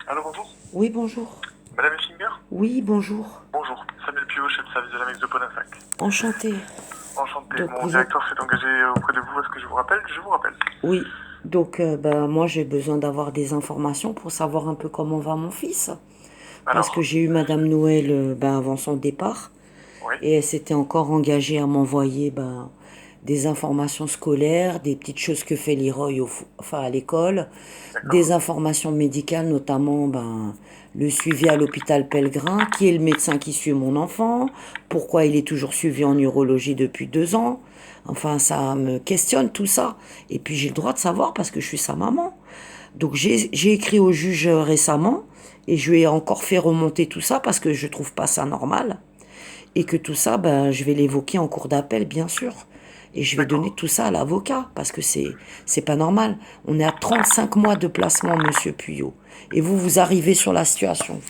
Allô, bonjour. Oui, bonjour. Madame Effinger. Oui, bonjour. Bonjour. Samuel Pio, chef de service de la mairie de Podensac. Enchanté. Enchanté. Donc Mon vous êtes... directeur s'est engagé auprès de vous. Est-ce que je vous rappelle? Je vous rappelle. Oui. Donc moi j'ai besoin d'avoir des informations pour savoir un peu comment va mon fils. Parce que Alors, j'ai eu Madame Noël avant son départ. oui, Et elle s'était encore engagée à m'envoyer des informations scolaires, des petites choses que fait Leroy enfin, à l'école, des d'accord. informations médicales, notamment le suivi à l'hôpital Pellegrin, qui est le médecin qui suit mon enfant, pourquoi il est toujours suivi en urologie depuis 2 ans. Enfin, ça me questionne tout ça. Et puis j'ai le droit de savoir parce que je suis sa maman. Donc j'ai écrit au juge récemment et je lui ai encore fait remonter tout ça parce que je trouve pas ça normal et que tout ça, je vais l'évoquer en cour d'appel, bien sûr. Et je vais donner D'accord. tout ça à l'avocat, parce que c'est pas normal. On est à 35 mois de placement, monsieur Puyot. Et vous arrivez sur la situation.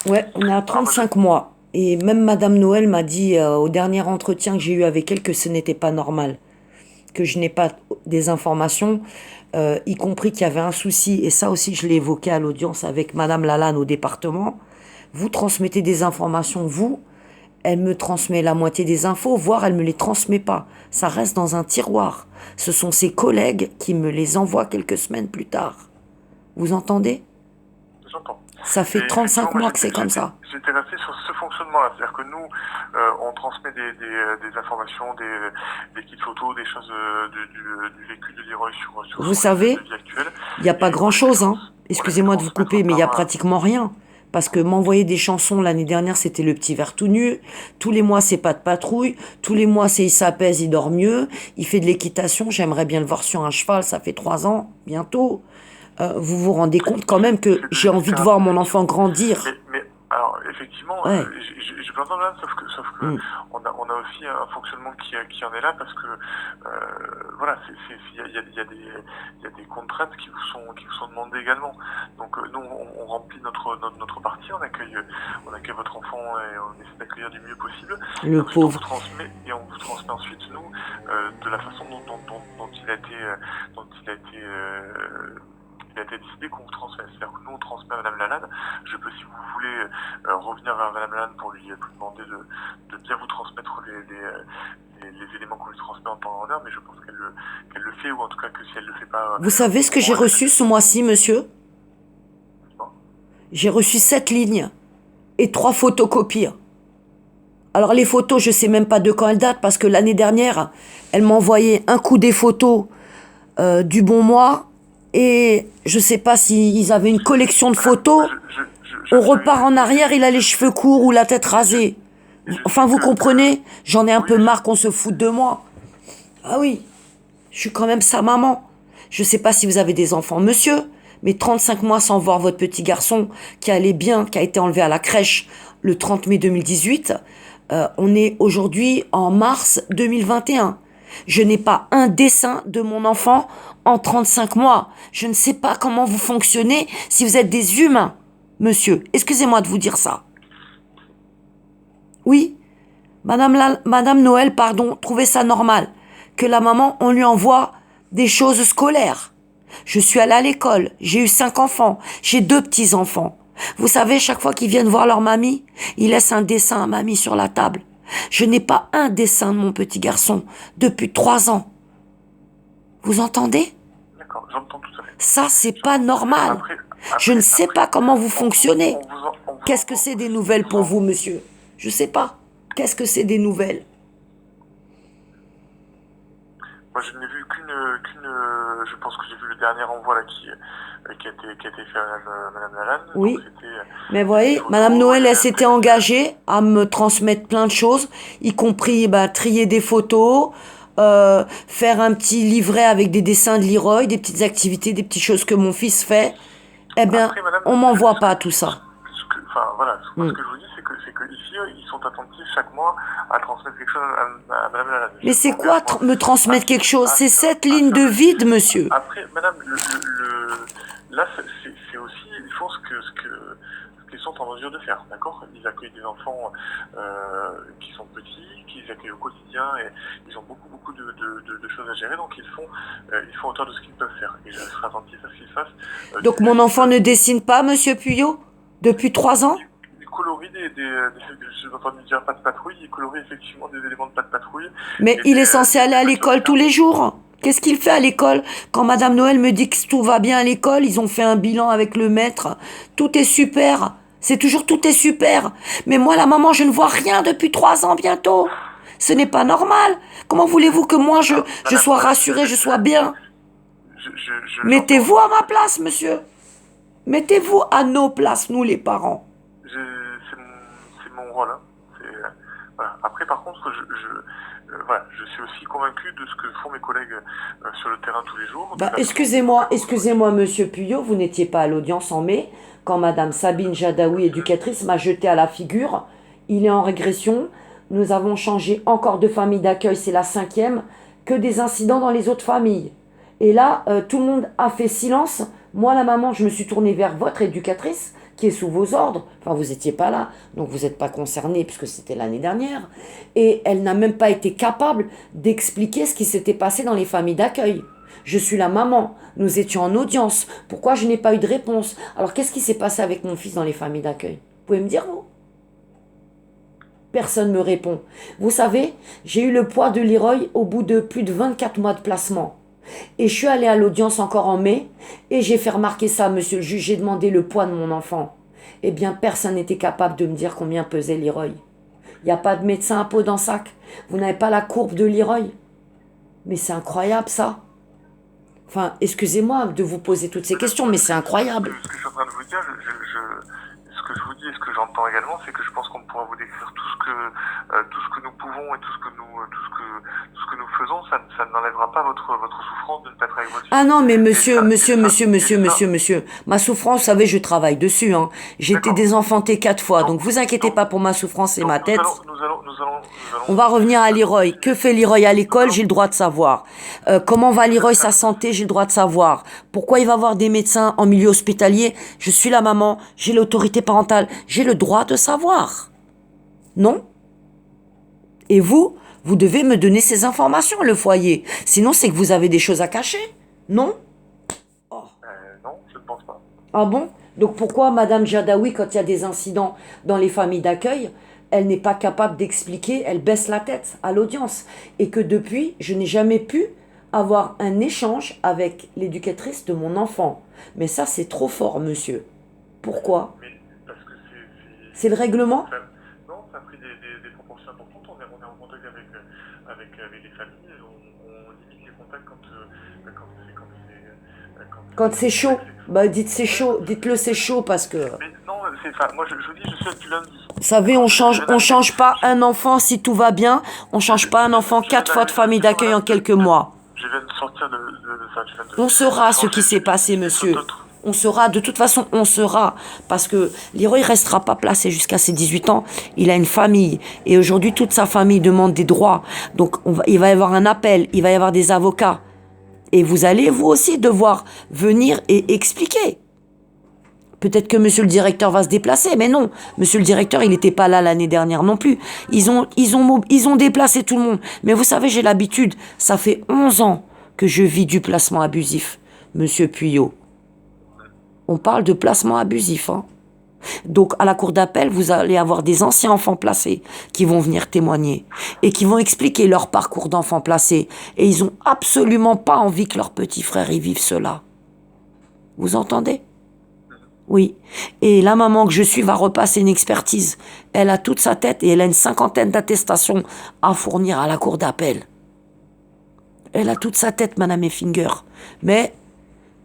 Ouais, on est à Alors, moi, 35 mois. Et même Madame Noël m'a dit au dernier entretien que j'ai eu avec elle que ce n'était pas normal, que je n'ai pas des informations, y compris qu'il y avait un souci. Et ça aussi, je l'ai évoqué à l'audience avec Madame Lalanne au département. Vous transmettez des informations, vous, elle me transmet la moitié des infos, voire elle me les transmet pas. Ça reste dans un tiroir. Ce sont ses collègues qui me les envoient quelques semaines plus tard. Vous entendez? j'entends. Ça Et fait effectivement, 35 moi, mois que c'est comme ça. j'étais resté sur ce fonctionnement-là. C'est-à-dire que nous, on transmet des informations, des petites photos, des choses du vécu de Leroy sur Vous son hygiène de savez, vie actuelle. il n'y a pas Et grand-chose, hein. on les fait Excusez-moi de vous couper, transmettre mais il n'y a par... pratiquement rien. Parce que m'envoyer des chansons l'année dernière, c'était le petit verre tout nu. Tous les mois, c'est pas de patrouille. Tous les mois, c'est il s'apaise, il dort mieux. Il fait de l'équitation. J'aimerais bien le voir sur un cheval. Ça fait 3 ans, bientôt. Vous vous rendez compte quand même il que fait de j'ai envie de voir l'équithérapie, mon enfant effectivement. grandir. Mais alors, effectivement, Ouais. je peux entendre là, sauf que Mm. on a aussi un fonctionnement qui en est là parce que, voilà, il y a des contraintes qui vous sont demandées également. Donc, nous, on remplit notre partie, on accueille votre enfant et on essaie d'accueillir du mieux possible. Et Le ensuite, pauvre. on vous transmet ensuite, nous, de la façon dont il a été décidé qu'on vous transmette. C'est-à-dire que nous, on transmet à Madame Lalanne. Je peux, si vous voulez, revenir vers Madame Lalanne pour lui demander de bien vous transmettre les éléments qu'on lui transmet en temps et en heure, mais je pense qu'elle le fait, ou en tout cas que si elle ne le fait pas Vous savez au ce que j'ai moment, reçu ce mois-ci, monsieur? J'ai reçu 7 lignes et 3 photocopies. Alors les photos, je sais même pas de quand elles datent parce que l'année dernière, elle m'a envoyé un coup des photos du bon mois et je sais pas s'ils avaient une collection de Madame, photos. On je repart en vais, arrière, il a les cheveux courts ou la tête rasée. et je Enfin, sais vous que comprenez? J'en ai un oui, peu marre qu'on se foute de moi. Ah oui, je suis quand même sa maman. Je sais pas si vous avez des enfants, monsieur, mais 35 mois sans voir votre petit garçon qui allait bien, qui a été enlevé à la crèche le 30 mai 2018. On est aujourd'hui en mars 2021. Je n'ai pas un dessin de mon enfant en 35 mois. Je ne sais pas comment vous fonctionnez si vous êtes des humains, monsieur. Excusez-moi de vous dire ça. Oui, Madame Noël, pardon, trouvait ça normal que la maman, on lui envoie des choses scolaires. Je suis allée à l'école, j'ai eu 5 enfants, j'ai 2 petits-enfants. Vous savez, chaque fois qu'ils viennent voir leur mamie, ils laissent un dessin à mamie sur la table. Je n'ai pas un dessin de mon petit garçon depuis 3 ans. Vous entendez? d'accord, j'entends tout à fait. Ça, c'est pas J'entends tout à fait. normal. Je ne sais pas comment vous fonctionnez. On vous Qu'est-ce que c'est des nouvelles on vous pour en- vous, monsieur? Je sais pas. Qu'est-ce que c'est des nouvelles? Moi, je n'ai vu je pense que j'ai vu le dernier envoi là qui a été fait à Madame Lalanne. Donc, Oui. Mais vous c'était des voyez, Madame photos, il y Noël, elle avait un s'était texte. engagée à me transmettre plein de choses, y compris trier des photos, faire un petit livret avec des dessins de Leroy, des petites activités, des petites choses que mon fils fait. Eh bien, Après, madame, on m'envoie pas tout ça. enfin, voilà, moi, ce Hmm. que je vous dis, c'est que ici, ils sont attentifs chaque mois à transmettre quelque chose à Madame Lalanne. Mais Je c'est quoi m'engage, moi, me transmettre quelque chose? C'est 7 lignes de aussi. vide, monsieur. Après, madame, là, c'est aussi, il faut ce que qu'ils sont en mesure de faire, d'accord? Ils accueillent des enfants qui sont petits, qu'ils accueillent au quotidien, et ils ont beaucoup de choses à gérer, donc ils font autant de ce qu'ils peuvent faire. Et je serai attentif à ce qu'ils fassent. Donc mon enfant ne dessine pas, monsieur Puyot, depuis 3 ans? Il colorie je n'entends dire pas de patrouille, il colorie effectivement des éléments de pas de patrouille. Mais il est censé aller à l'école tous les jours. Qu'est-ce qu'il fait à l'école? Quand Madame Noël me dit que tout va bien à l'école, ils ont fait un bilan avec le maître. Tout est super. C'est toujours tout est super. Mais moi, la maman, je ne vois rien depuis 3 ans bientôt. Ce n'est pas normal. Comment voulez-vous que moi, je sois rassurée, je sois bien? Mettez-vous à ma place, monsieur. Mettez-vous à nos places, nous les parents. C'est mon rôle. Hein. Voilà. Après, par contre, voilà, je suis aussi convaincu de ce que font mes collègues sur le terrain tous les jours. Excusez-moi, monsieur Puyot, vous n'étiez pas à l'audience en mai, quand Madame Sabine Jadaoui, éducatrice, m'a jeté à la figure. Il est en régression. Nous avons changé encore de famille d'accueil, c'est la 5e, que des incidents dans les autres familles. Et là, tout le monde a fait silence. Moi, la maman, je me suis tournée vers votre éducatrice, qui est sous vos ordres. Enfin, vous n'étiez pas là, donc vous n'êtes pas concerné, puisque c'était l'année dernière. Et elle n'a même pas été capable d'expliquer ce qui s'était passé dans les familles d'accueil. Je suis la maman, nous étions en audience. Pourquoi je n'ai pas eu de réponse? Alors, qu'est-ce qui s'est passé avec mon fils dans les familles d'accueil? Vous pouvez me dire, vous? Personne ne me répond. Vous savez, j'ai eu le poids de Leroy au bout de plus de 24 mois de placement. Et je suis allée à l'audience encore en mai, et j'ai fait remarquer ça à monsieur le juge, j'ai demandé le poids de mon enfant. Eh bien, personne n'était capable de me dire combien pesait Leroy. Il n'y a pas de médecin à peau dans le sac. Vous n'avez pas la courbe de Leroy. Mais c'est incroyable, ça. Enfin, excusez-moi de vous poser toutes ces questions, mais c'est incroyable. Ce que je suis en train de vous dire, ce que je vous dis et ce que j'entends également, c'est que je pense qu'on pourra vous décrire tout ce que nous pouvons et tout ce que nous faisons. Ça n'enlèvera pas votre souffrance de ne pas être avec votre fille. Ah non, mais monsieur, ma souffrance, vous savez, je travaille dessus. Hein. J'ai été désenfantée 4 fois, donc vous inquiétez pas pour ma souffrance et ma tête. On va revenir à Leroy. Que fait Leroy à l'école? J'ai le droit de savoir. Comment va Leroy sa santé? J'ai le droit de savoir. Pourquoi il va voir des médecins en milieu hospitalier? Je suis la maman, j'ai l'autorité parentale, j'ai le droit de savoir. Non? Et vous devez me donner ces informations, le foyer. Sinon, c'est que vous avez des choses à cacher. Non? Oh. Non, je ne pense pas. Ah bon? Donc pourquoi Madame Jadaoui, quand il y a des incidents dans les familles d'accueil, elle n'est pas capable d'expliquer, elle baisse la tête à l'audience? Et que depuis, je n'ai jamais pu avoir un échange avec l'éducatrice de mon enfant. Mais ça, c'est trop fort, monsieur. Pourquoi? Mais parce que c'est le règlement? Non, ça a pris des proportions importantes. On est en contact avec les familles. On limite les contacts quand c'est chaud. Bah dites c'est chaud, dites-le c'est chaud parce que... Mais non, c'est ça. Moi je vous dis, je suis depuis lundi. Vous savez, on change pas un enfant si tout va bien. On change pas un enfant 4 fois de famille d'accueil en quelques mois. Je viens de sortir de ça. On saura ce qui s'est passé, monsieur. On saura, de toute façon, on saura. Parce que Leroy ne restera pas placé jusqu'à ses 18 ans. Il a une famille. Et aujourd'hui, toute sa famille demande des droits. Donc, il va y avoir un appel. Il va y avoir des avocats. Et vous allez, vous aussi, devoir venir et expliquer. Peut-être que monsieur le directeur va se déplacer. Mais non, monsieur le directeur, il n'était pas là l'année dernière non plus. Ils ont déplacé tout le monde. Mais vous savez, j'ai l'habitude. Ça fait 11 ans que je vis du placement abusif, monsieur Puyot. On parle de placement abusif. Hein. Donc, à la cour d'appel, vous allez avoir des anciens enfants placés qui vont venir témoigner et qui vont expliquer leur parcours d'enfants placés. Et ils n'ont absolument pas envie que leurs petits frères y vivent cela. Vous entendez? Oui. Et la maman que je suis va repasser une expertise. Elle a toute sa tête et elle a une 50aine d'attestations à fournir à la cour d'appel. Elle a toute sa tête, Madame Effinger. Mais,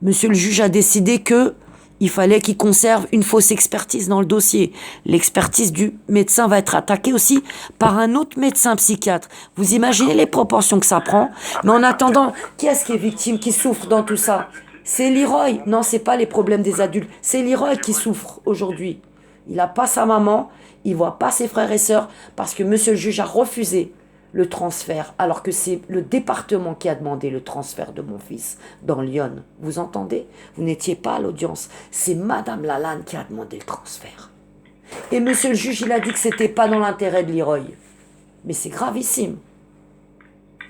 monsieur le juge a décidé que il fallait qu'il conserve une fausse expertise dans le dossier. L'expertise du médecin va être attaquée aussi par un autre médecin psychiatre. Vous imaginez les proportions que ça prend? Mais en attendant, qui est-ce qui est victime, qui souffre dans tout ça? C'est Leroy. Non, c'est pas les problèmes des adultes. C'est Leroy qui souffre aujourd'hui. Il n'a pas sa maman, il voit pas ses frères et sœurs parce que monsieur le juge a refusé le transfert, alors que c'est le département qui a demandé le transfert de mon fils dans Lyon. Vous entendez? Vous n'étiez pas à l'audience. C'est Madame Lalanne qui a demandé le transfert. Et monsieur le juge, il a dit que c'était pas dans l'intérêt de Leroy. Mais c'est gravissime.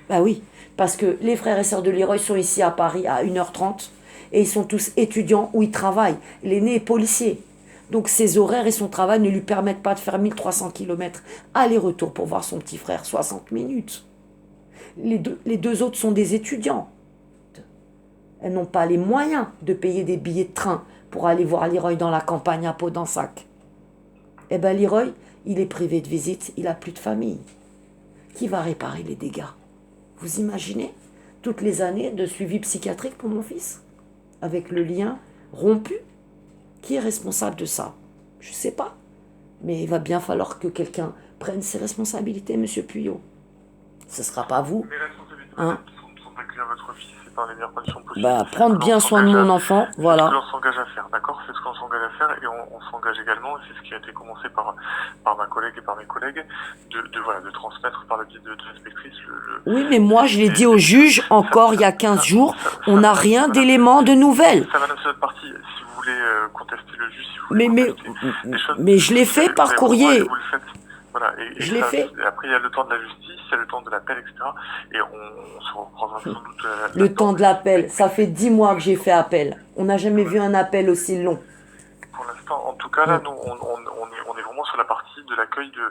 Bah oui, parce que les frères et sœurs de Leroy sont ici à Paris à 1h30 et ils sont tous étudiants où ils travaillent. L'aîné est policier. Donc ses horaires et son travail ne lui permettent pas de faire 1300 km aller-retour pour voir son petit frère, 60 minutes. Les deux autres sont des étudiants. Elles n'ont pas les moyens de payer des billets de train pour aller voir Leroy dans la campagne à Podensac. Eh bien Leroy, il est privé de visite, il n'a plus de famille. Qui va réparer les dégâts? Vous imaginez toutes les années de suivi psychiatrique pour mon fils? Avec le lien rompu? Qui est responsable de ça? Je ne sais pas. Mais il va bien falloir que quelqu'un prenne ses responsabilités, monsieur Puyot. Ce ne sera pas vous. Mes responsabilités Hein? sont d'accueillir votre fils dans les meilleures conditions possibles. Bah, prendre bien soin de mon enfant, voilà. C'est ce que l'on s'engage à faire, d'accord? C'est ce qu'on s'engage à faire et on s'engage également, c'est ce qui a été commencé par ma collègue et par mes collègues, de transmettre par le biais de l'inspectrice Oui, mais moi, je l'ai dit au juge encore il y a 15 jours, on n'a rien d'éléments de nouvelles. Ça va dans cette partie, si vous voulez contester le juge, si vous voulez mais je l'ai fait par courrier. Vous le faites. Voilà, je l'ai fait. Après, il y a le temps de la justice, il y a le temps de l'appel, etc. Et on se reprendra sans doute... le temps de l'appel, ça fait 10 mois que j'ai fait appel. On n'a jamais vu un appel aussi long. Pour l'instant, en tout cas, là, nous, on est vraiment sur la partie de l'accueil de...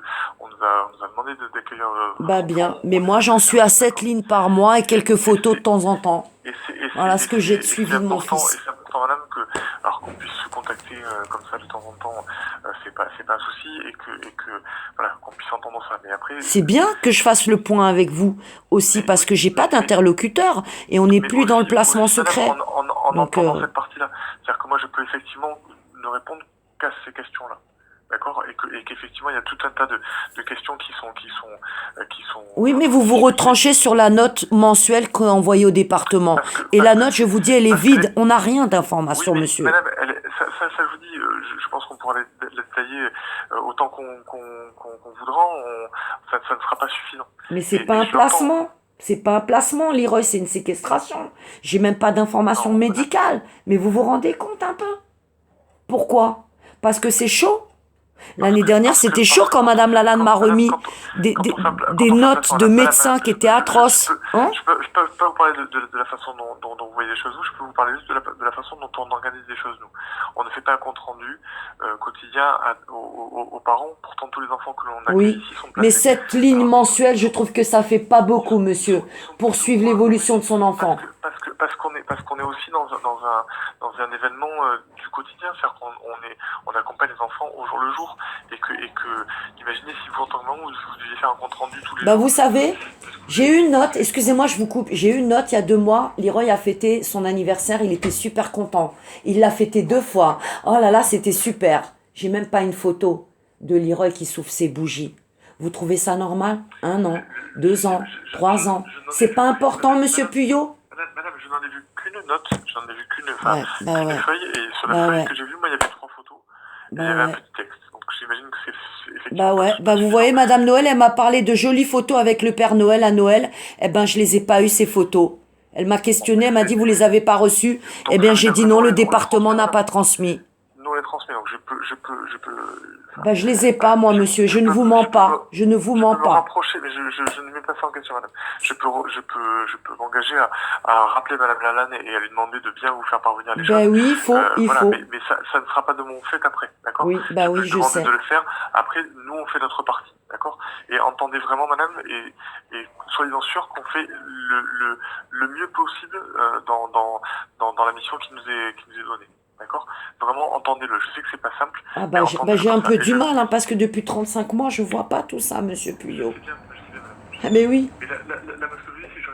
On nous a demandé d'accueillir... Bah bien, mais moi, j'en suis à 7 lignes par mois et quelques photos de temps en temps. Voilà ce que j'ai de suivi de mon fils. Et c'est important, madame, qu'on puisse se contacter comme ça de temps en temps, c'est pas un souci, et que voilà, qu'on puisse entendre ça. Mais après, c'est bien que je fasse le point avec vous aussi, parce que j'ai pas d'interlocuteur et on n'est plus dans le placement secret. En entendant cette partie-là, c'est-à-dire que moi, je peux effectivement ne répondre qu'à ces questions-là. D'accord, et qu'effectivement il y a tout un tas de questions qui sont oui, mais vous vous retranchez sur la note mensuelle qu'on a envoyée au département. Et la note, je vous dis, elle est vide. On n'a rien d'informations, oui, monsieur. Madame, ça je vous dis, je pense qu'on pourra la détailler autant qu'on voudra. Ça ne sera pas suffisant. Mais c'est pas un placement. C'est pas un placement, Leroy, c'est une séquestration. J'ai même pas d'informations médicales. Mais vous vous rendez compte un peu? Pourquoi? Parce que c'est chaud. L'année dernière, c'était chaud quand Madame Lalande m'a remis des notes de médecins qui étaient atroces. Hein? Je peux pas vous parler de la façon dont vous voyez les choses, je peux vous parler juste de la façon dont on organise les choses, nous. On ne fait pas un compte-rendu quotidien aux parents, pourtant tous les enfants que l'on accueille ici sont placés. Mais cette ligne mensuelle, je trouve que ça fait pas beaucoup, monsieur, pour suivre l'évolution de son enfant. Parce qu'on est aussi dans un événement du quotidien, c'est-à-dire qu'on accompagne les enfants au jour le jour, et que imaginez si vous en tant que maman vous deviez faire un compte rendu tous les jours. Vous savez, j'ai eu une note, excusez-moi je vous coupe, j'ai eu une note il y a 2 mois, Leroy a fêté son anniversaire, il était super content, il l'a fêté 2 fois, oh là là c'était super, j'ai même pas une photo de Leroy qui souffle ses bougies. Vous trouvez ça normal? 1 an, 2 ans, 3 ans, c'est pas important monsieur Puyot? Madame, je n'en ai vu qu'une note, j'en ai vu qu'une feuille, et sur la feuille que j'ai vue, moi, il y avait 3 photos, et il y avait un petit texte. Donc j'imagine que c'est effectivement... vous voyez, Madame Noël, elle m'a parlé de jolies photos avec le Père Noël à Noël. Eh ben, je les ai pas eues, ces photos. Elle m'a questionné, elle m'a dit, vous les avez pas reçues? Eh bien, j'ai dit non, le département n'a pas transmis. Nous, on les transmet, donc je peux... je les ai pas, moi, monsieur. Je ne vous mens pas. Je ne vous mens pas. Je peux me rapprocher, mais je ne mets pas ça en question, madame. Je peux m'engager à rappeler madame Lalande et à lui demander de bien vous faire parvenir les choses. Oui, il faut. Mais ça ne sera pas de mon fait après, d'accord? Oui, je sais. de le faire. Après, nous, on fait notre partie, d'accord? Et entendez vraiment, madame, et soyez-en sûrs qu'on fait le mieux possible dans la mission qui nous est donnée. D'accord? Vraiment, entendez-le. Je sais que c'est pas simple. J'ai un peu du mal, parce que depuis 35 mois, je vois pas tout ça, monsieur Puyot. Mais oui.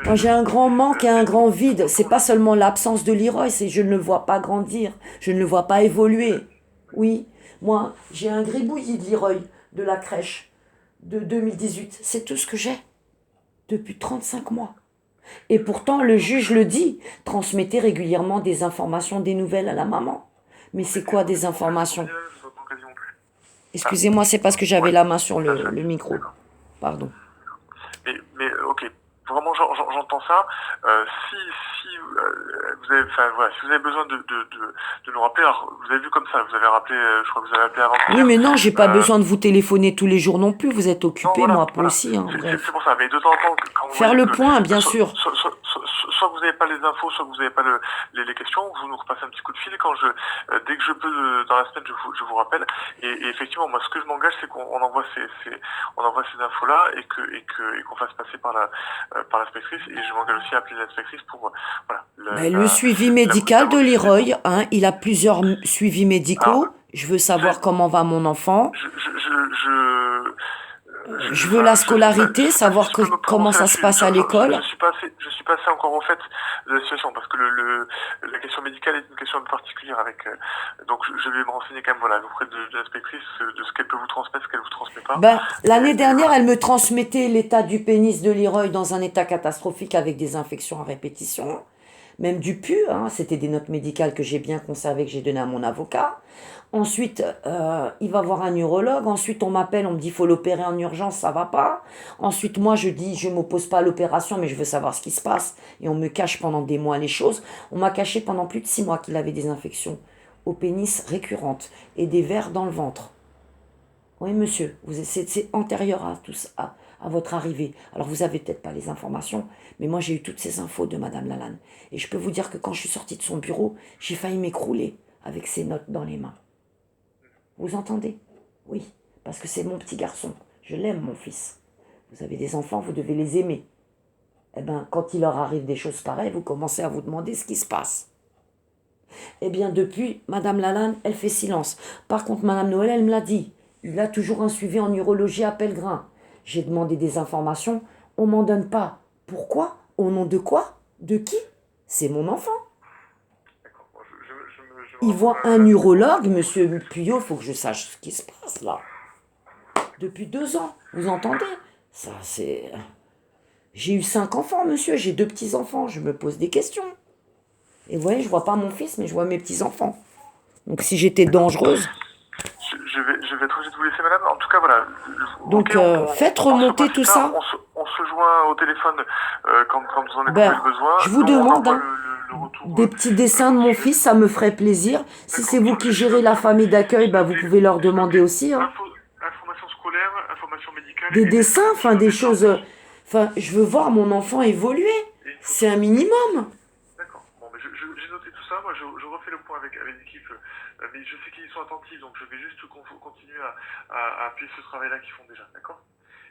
Moi, j'ai un grand manque et un grand vide. C'est pas seulement l'absence de Leroy, c'est je ne le vois pas grandir. Je ne le vois pas évoluer. Oui. Moi, j'ai un gribouillis de Leroy de la crèche de 2018. C'est tout ce que j'ai. Depuis 35 mois. Et pourtant, le juge le dit, transmettez régulièrement des informations, des nouvelles à la maman. Mais c'est quoi des informations? Excusez-moi, c'est parce que j'avais la main sur le micro. Pardon. Mais ok, vraiment j'entends ça. Si vous avez, enfin voilà, si vous avez besoin de nous rappeler, alors vous avez vu comme ça, vous avez rappelé, je crois que vous avez appelé Oui, avant-hier. mais non, j'ai pas besoin de vous téléphoner tous les jours non plus. Vous êtes Non, occupé, voilà, moi pas voilà. aussi, hein, C'est bref. pour ça. Mais de temps en temps, quand vous Faire voyez le que point, bien sûr. soit vous n'avez pas les infos, soit vous n'avez pas les questions, vous nous repassez un petit coup de fil. Et quand dès que je peux dans la semaine, je vous rappelle. Et effectivement, moi, ce que je m'engage, c'est qu'on envoie on envoie ces infos-là et qu'on fasse passer par l'inspectrice. Et je m'engage aussi à appeler l'inspectrice pour voilà Ben, le suivi médical de mobiliser Leroy, hein, il a plusieurs suivis Alors, médicaux. Je veux j'ai- savoir comment va mon enfant. Je veux la je scolarité, sais pas si savoir je peux me comment prononcer ça se là-dessus. passe à l'école. Je suis pas assez encore au fait de la situation parce que la question médicale est une question un peu particulière donc je vais me renseigner quand même, voilà, auprès de l'inspectrice de ce qu'elle peut vous transmettre, ce qu'elle vous transmet pas. Ben, l'année Et dernière, voilà. elle me transmettait l'état du pénis de Leroy dans un état catastrophique avec des infections à répétition. Même du pu, hein, c'était des notes médicales que j'ai bien conservées, que j'ai données à mon avocat. Ensuite, il va voir un neurologue. Ensuite, on m'appelle, on me dit il faut l'opérer en urgence, ça va pas. Ensuite, moi, je dis je m'oppose pas à l'opération, mais je veux savoir ce qui se passe. Et on me cache pendant des mois les choses. On m'a caché pendant plus de 6 mois qu'il avait des infections au pénis récurrentes et des vers dans le ventre. Oui, monsieur, c'est antérieur à tout ça, à votre arrivée. Alors, vous avez peut-être pas les informations, mais moi, j'ai eu toutes ces infos de Madame Lalanne. Et je peux vous dire que quand je suis sortie de son bureau, j'ai failli m'écrouler avec ces notes dans les mains. Vous entendez? Oui, parce que c'est mon petit garçon. Je l'aime, mon fils. Vous avez des enfants, vous devez les aimer. Eh bien, quand il leur arrive des choses pareilles, vous commencez à vous demander ce qui se passe. Eh bien, depuis, Madame Lalanne, elle fait silence. Par contre, Madame Noël, elle me l'a dit. Il a toujours un suivi en urologie à Pellegrin. J'ai demandé des informations, on m'en donne pas. Pourquoi? Au nom de quoi? De qui? C'est mon enfant. D'accord. Bon, je me Il voit renseigne un là-dessus. urologue, monsieur Puyot, il faut que je sache ce qui se passe là. Depuis 2 ans, vous entendez? Ça, c'est... J'ai eu 5 enfants, monsieur, j'ai 2 petits-enfants, je me pose des questions. Et vous voyez, je vois pas mon fils, mais je vois mes petits-enfants. Donc si j'étais D'accord. dangereuse... Je vais être obligé de vous laisser, madame. En tout cas, voilà. Ok, Donc faites on part sur ce remonter tout principe-là. ça. On se joint au téléphone quand vous en éprouvez Ben, le besoin. je vous Nous, on demande envoie hein, le retour des petits dessins tout de de mon suite. fils, ça me ferait plaisir. Si D'accord. c'est vous qui gérez la famille d'accueil, ben, vous pouvez leur J'ai demander noté aussi. Hein. information scolaire, information médicale Des et dessins, dessin enfin sur des des choses... ordres Enfin, je veux voir mon enfant évoluer. et une C'est photo. un minimum. D'accord. Bon, mais j'ai noté tout ça. Moi, je refais le point avec l'équipe. Mais je sais qu'ils sont attentifs, donc je vais juste continuer à appuyer ce travail-là qu'ils font déjà. D'accord.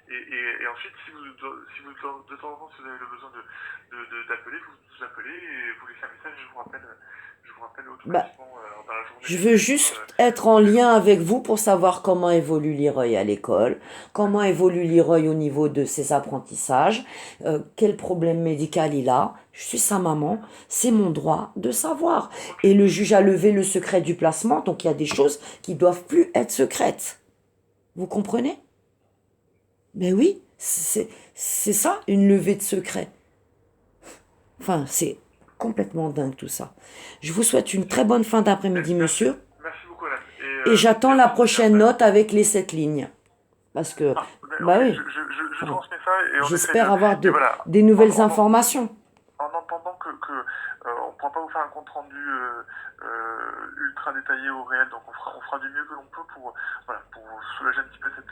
Et ensuite, si vous, de temps en temps, si vous avez le besoin d'appeler, vous appelez et vous laissez un message, je vous rappelle Bah, automatiquement dans la journée. je veux juste être en lien avec vous pour savoir comment évolue Leroy à l'école, comment évolue Leroy au niveau de ses apprentissages, quel problème médical il a. Je suis sa maman, c'est mon droit de savoir. Ok. Et le juge a levé le secret du placement, donc il y a des choses qui doivent plus être secrètes. Vous comprenez? Ben oui, c'est ça, une levée de secret. Enfin, c'est complètement dingue tout ça. Je vous souhaite une très bonne fin d'après-midi, monsieur. Merci beaucoup, Alain. Et j'attends la Bientôt, prochaine note avec les 7 lignes. Parce que, Ah, bah ok, oui, je enfin, transmets ça et on essaie j'espère avoir et voilà, des en, nouvelles en, informations. en entendant on ne pourra pas vous faire un compte rendu ultra détaillé au réel, donc on fera du mieux que l'on peut voilà, pour soulager un petit peu cette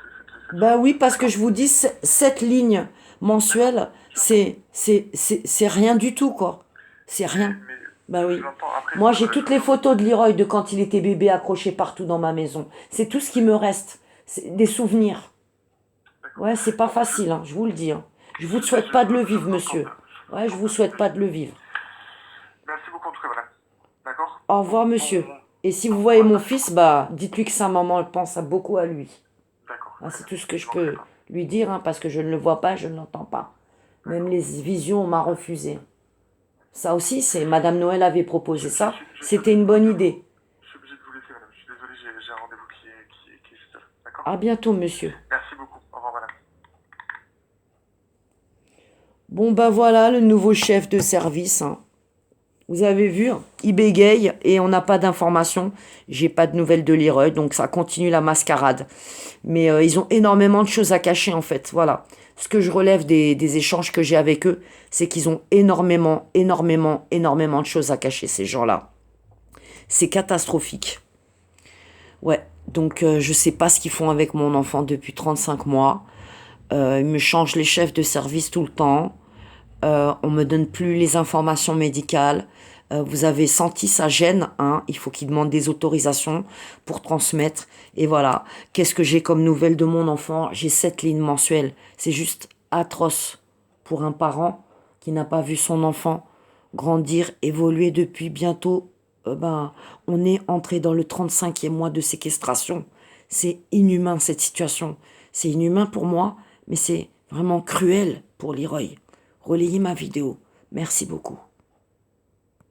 Bah souffrance. oui, parce que D'accord. je vous dis, 7 lignes mensuelles, J'entends. c'est rien du tout, quoi. C'est rien. Mais Bah oui. j'entends après, Moi, j'ai voilà, toutes les photos de Leroy de quand il était bébé accroché partout dans ma maison. C'est tout ce qui me reste. C'est des souvenirs. d'accord. Ouais, c'est pas Bon, facile, hein, je vous le dis. Hein. Je vous souhaite pas de le vivre, l'entends monsieur. bien. Ouais, je L'entends vous bien, souhaite pas j'imagine. de le vivre. Merci beaucoup en tout cas, voilà. D'accord. Au revoir, monsieur. Et si vous voyez mon fils, bah, dites-lui que sa maman, elle pense beaucoup à lui. D'accord. Ah, c'est tout ce que Je je manquerai peux pas. lui dire, hein, parce que je ne le vois pas, je ne l'entends pas. Même les visions, on m'a refusé. Ça aussi, c'est Madame Noël avait proposé ça. C'était une bonne idée. Je suis obligé de vous laisser, madame. Je suis désolé, j'ai un rendez-vous qui est juste là. D'accord. À bientôt, monsieur. Merci beaucoup. Au revoir, madame. Bon, bah voilà, le nouveau chef de service. Hein. Vous avez vu, il bégaye et on n'a pas d'informations. J'ai pas de nouvelles de Leroy, donc ça continue la mascarade. Mais ils ont énormément de choses à cacher en fait. Voilà. Ce que je relève des échanges que j'ai avec eux, c'est qu'ils ont énormément, énormément, énormément de choses à cacher, ces gens-là. C'est catastrophique. Ouais, donc je sais pas ce qu'ils font avec mon enfant depuis 35 mois. Ils me changent les chefs de service tout le temps. On me donne plus les informations médicales. Vous avez senti sa gêne, hein. Il faut qu'il demande des autorisations pour transmettre. Et voilà. Qu'est-ce que j'ai comme nouvelle de mon enfant? J'ai 7 lignes mensuelles. C'est juste atroce pour un parent qui n'a pas vu son enfant grandir, évoluer depuis bientôt. Ben, on est entré dans le 35e mois de séquestration. C'est inhumain cette situation. C'est inhumain pour moi, mais c'est vraiment cruel pour Leroy. Relayez ma vidéo. Merci beaucoup.